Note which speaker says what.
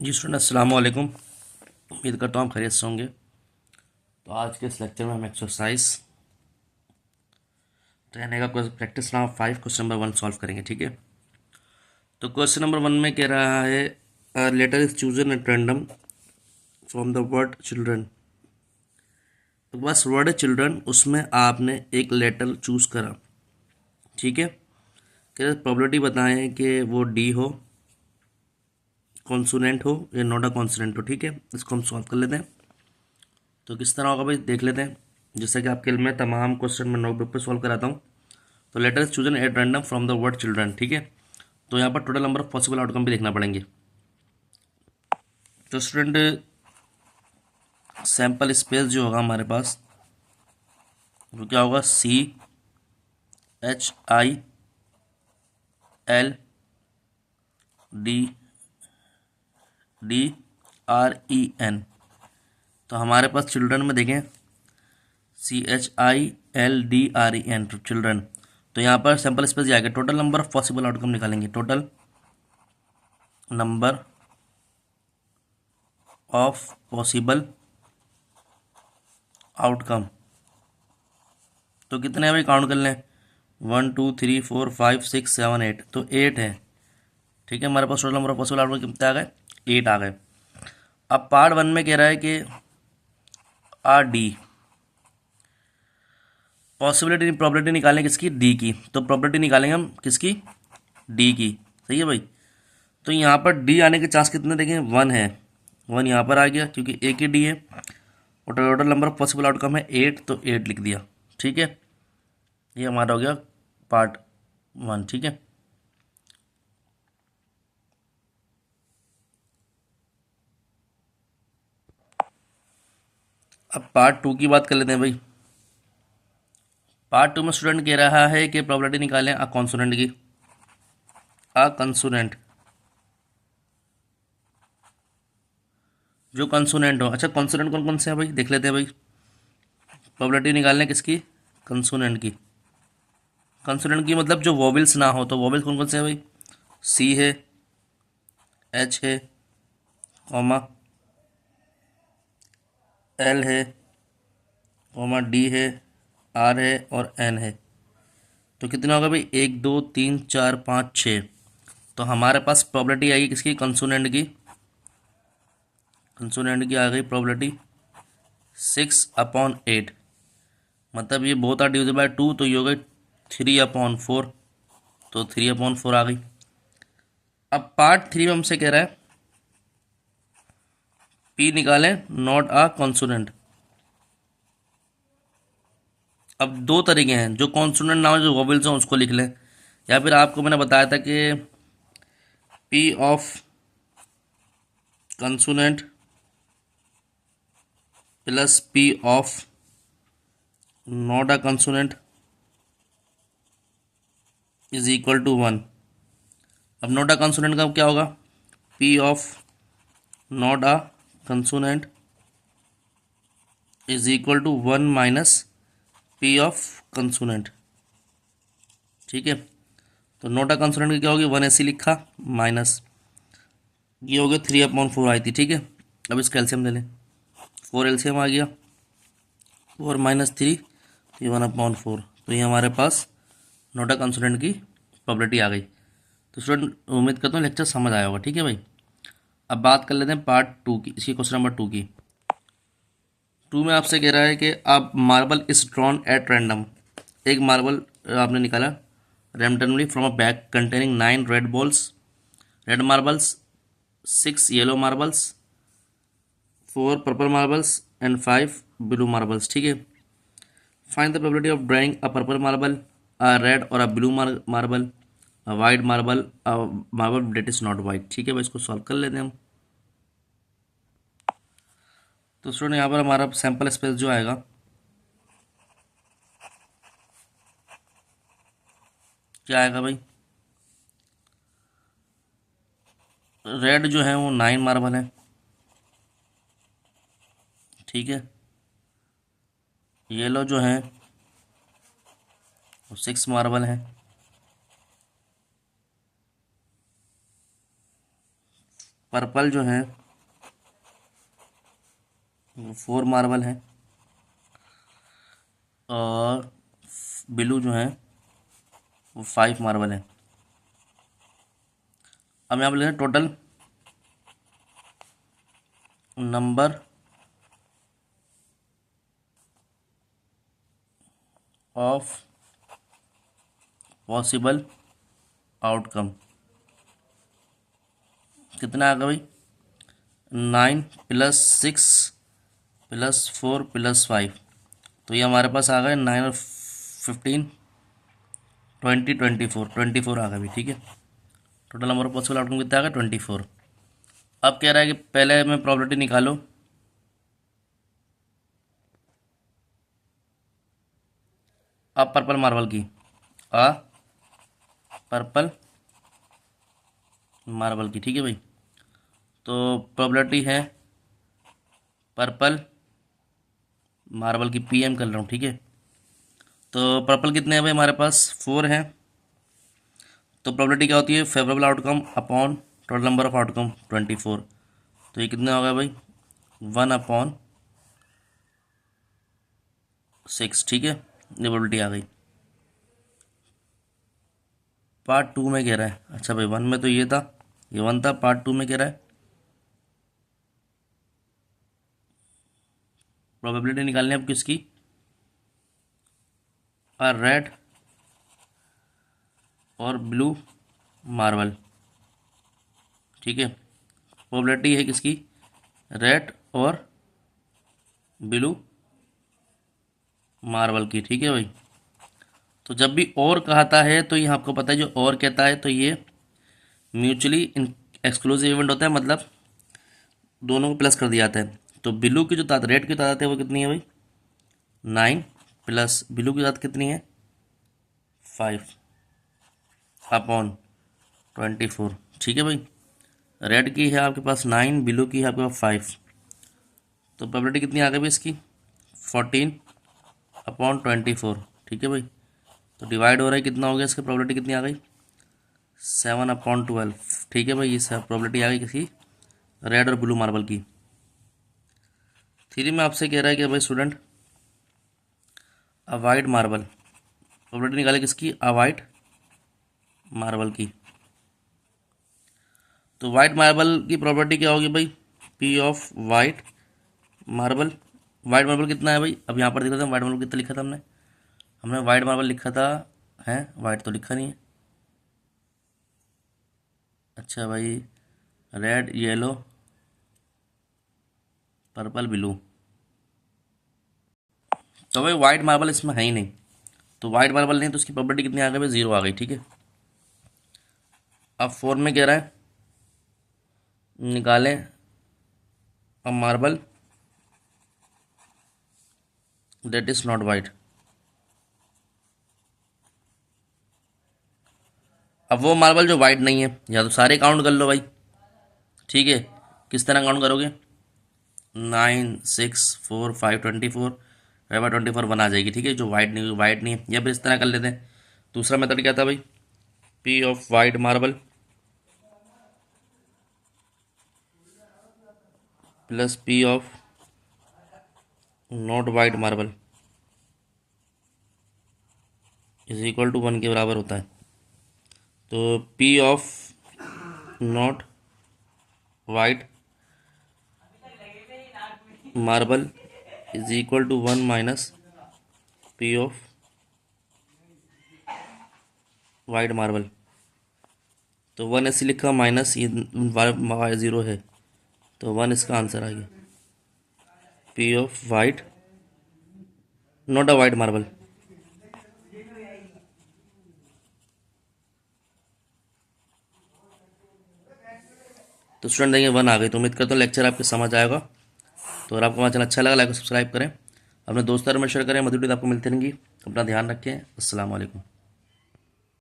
Speaker 1: जी student अस्सलाम वालेकुम। उम्मीद करता हूँ आप खैरियत से होंगे। तो आज के इस लेक्चर में हम एक्सरसाइज रहने का practice now 5 question number 1 solve करेंगे। ठीक है, तो क्वेश्चन नंबर 1 में कह रहा है letter is chosen at random from the word children. तो बस वर्ड है चिल्ड्रन, उसमें आपने एक लेटर चूज करा। ठीक है, कह प्रोबेबिलिटी बताएं कि वो डी हो, कॉन्सोनेंट हो या नॉट अ कॉन्सोनेंट हो। ठीक है, इसको हम सॉल्व कर लेते हैं। तो किस तरह होगा भाई देख लेते हैं। जैसे कि आपके लिए मैं तमाम क्वेश्चन में नोटबुक पे सॉल्व कराता हूँ। तो letter is chosen at random from the word children. ठीक है, तो यहाँ पर total number of possible outcome भी देखना पड़ेंगे। तो स्टूडेंट सैंपल स्पेस जो होगा हमारे पास वो क्या होगा, CHILDREN। तो हमारे पास चिल्ड्रन में देखें CHILDREN चिल्ड्रन। तो यहाँ पर सैंपल स्पेस जाएगा, total number of possible outcome निकालेंगे। Total number of possible outcome तो कितने हैं भाई, काउंट कर लें। 1 2 3 4 5 6 7 8, तो 8 है। ठीक है, हमारे पास total number of possible outcome कितने आ गए, 8 आ गए। अब पार्ट 1 में कह रहा है कि आर डी पॉसिबिलिटी प्रॉबिलिटी निकालें किसकी, डी की। तो प्रॉबिलिटी निकालेंगे हम किसकी, डी की। सही है भाई। तो यहाँ पर डी आने के चांस कितने देखें, 1 है। 1 यहाँ पर आ गया क्योंकि एक ही डी है। और total number of possible outcome है 8, तो 8 लिख दिया। ठीक है, ये हमारा हो गया पार्ट 1। ठीक है, अब पार्ट 2 की बात कर लेते हैं भाई। पार्ट 2 में स्टूडेंट कह रहा है कि प्रोबेबिलिटी निकालें अ कॉन्सोनेंट की। अ कंसोनेंट जो कंसोनेंट हो। अच्छा, कंसोनेंट कौन कौन से हैं भाई देख लेते हैं भाई। प्रोबेबिलिटी निकालने किसकी, कंसोनेंट की। कंसोनेंट की मतलब जो वोवेल्स ना हो, तो वोवेल्स कौन कौन से हैं भाई, सी है, एच है, कॉमा एल है, कॉमा डी है, आर है और एन है। तो कितना होगा भाई, 1 2 3 4 5 6। तो हमारे पास प्रोबेबिलिटी आई किसकी, कंसोनेंट की। कंसोनेंट की आ गई प्रोबेबिलिटी 6/8। मतलब ये बहुत आर डिविजल बाय 2, तो ये हो गई 3/4। तो 3/4 आ गई। अब पार्ट 3 में हमसे कह रहा है पी निकालें नॉट अ कॉन्सोनेंट। अब दो तरीके हैं, जो कॉन्सोनेंट ना हो, जो वोवेल्स हो उसको लिख लें, या फिर आपको मैंने बताया था कि P of consonant plus P of not a consonant is equal to 1। अब नॉट अ कंसोनेंट का क्या होगा, P of not a consonant is equal to 1 minus P of consonant. ठीक है, तो नॉट अ कंसोनेंट की क्या होगी, 1 ऐसे लिखा माइनस ये हो गया 3/4 आई थी। ठीक है, अब इसका एलसीएम ले लें। 4 एलसीएम आ गया, 4 - 3 ये 1/4। तो ये हमारे पास नोटा कंसोनेंट की प्रोबेबिलिटी आ गई। तो स्टूडेंट उम्मीद करता हूँ लेक्चर समझ आया होगा। ठीक है भाई, अब बात कर लेते हैं पार्ट 2 की, इसकी क्वेश्चन नंबर 2 की। 2 में आपसे कह रहा है कि आप marble is drawn at random. एक मार्बल आपने निकाला randomly from a bag containing 9 red balls, red marbles, 6 yellow marbles, 4 purple marbles and 5 blue marbles. ठीक है, find the probability of drawing a purple marble, a red और a blue marble, a white marble, a marble that is not white. ठीक है भाई, इसको solve कर लेते हैं हम। तो स्टूडेंट यहाँ पर हमारा सैंपल स्पेस जो आएगा क्या आएगा भाई, रेड जो है वो 9 मार्बल है। ठीक है, येलो जो है वो 6 मार्बल है। पर्पल जो है वो 4 मार्बल है और ब्लू जो है वो 5 मार्बल है। अब यहाँ पर लिखें total number of possible outcome कितना आ गया भाई? 9 + 6 + 4 + 5, तो ये हमारे पास आ गए 9 और 15 20 24 आ गए भी। ठीक है, total number of possible outcome कितना आ गया? 24। अब कह रहा है कि पहले में प्रॉपर्टी निकालो। अब पर्पल मार्बल की पर्पल मार्बल की। ठीक है भाई, तो प्रोबेबिलिटी है पर्पल मार्बल की PM कर रहा हूँ। ठीक है, तो पर्पल कितने हैं भाई? हमारे पास 4 हैं। तो प्रोबेबिलिटी क्या होती है? Favourable outcome upon total number of outcome 24। तो ये कितना होगा भाई? 1/6। ठीक है, ये प्रोबेबिलिटी आ गई। पार्ट 2 में कह रहा है, अच्छा भाई 1 में तो ये था, ये 1 था, पार्ट 2 में कह रहा है प्रोबेबिलिटी निकालनी है अब किसकी? रेड और ब्लू मार्बल। ठीक है, प्रोबेबिलिटी है किसकी? रेड और ब्लू मार्बल की। ठीक है भाई, तो जब भी और कहता है तो ये आपको पता है, जो और कहता है तो ये म्यूचुअली एक्सक्लूसिव इवेंट होता है, मतलब दोनों को प्लस कर दिया जाता है। तो ब्लू की जो तादाद, रेड की तादाद है वो कितनी है भाई? 9 प्लस ब्लू की तादाद कितनी है? 5/24। ठीक है भाई, रेड की है आपके पास 9, ब्लू की है आपके पास 5, तो प्रोबेबिलिटी कितनी आ गई भाई इसकी? 14/24। ठीक है भाई, तो डिवाइड हो रहा है, कितना हो गया इसकी प्रोबेबिलिटी कितनी आ गई? 7/12। ठीक है भाई, ये सब प्रोबेबिलिटी आ गई किसकी? रेड और ब्लू मार्बल की। 3 में आपसे कह रहा है कि भाई स्टूडेंट अवॉइड मार्बल, प्रोबेबिलिटी निकाले किसकी? अवॉइड मार्बल की। तो वाइट मार्बल की प्रॉपर्टी क्या होगी भाई? P of white marble. White marble कितना है भाई? अब यहाँ पर देख लेते हैं वाइट मार्बल कितना लिखा था हमने। हमने वाइट मार्बल लिखा था, है वाइट तो लिखा नहीं है। अच्छा भाई, रेड येलो पर्पल ब्लू, तो भाई वाइट मार्बल इसमें है ही नहीं, तो वाइट मार्बल नहीं, तो उसकी प्रॉपर्टी कितनी आ गई भाई? 0 आ गई। ठीक है, अब 4 में कह रहा है निकालें a marble that is not white. अब वो मार्बल जो वाइट नहीं है, या तो सारे काउंट कर लो भाई। ठीक है, किस तरह काउंट करोगे? 9 6 4 5 24, 24 1 आ जाएगी। ठीक है, जो वाइट नहीं है, या फिर इस तरह कर लेते हैं। दूसरा मेथड क्या था भाई? P of white marble plus P of not white marble is equal to 1 के बराबर होता है। तो P of not white marble is equal to 1 minus P of white marble. तो 1 ऐसे लिखा, माइनस ये 0 है, तो 1 इसका आंसर आ गया। P of white not a white marble. तो स्टूडेंट देखिए 1 आ गई। तो उम्मीद करता हूँ लेक्चर आपके समझ आएगा। तो अगर आपको हमारा चैनल अच्छा लगा, लाइक और सब्सक्राइब करें, अपने दोस्तों में शेयर करें। मधुर आपको मिलती रहेंगी। अपना ध्यान रखें। अस्सलाम वालेकुम।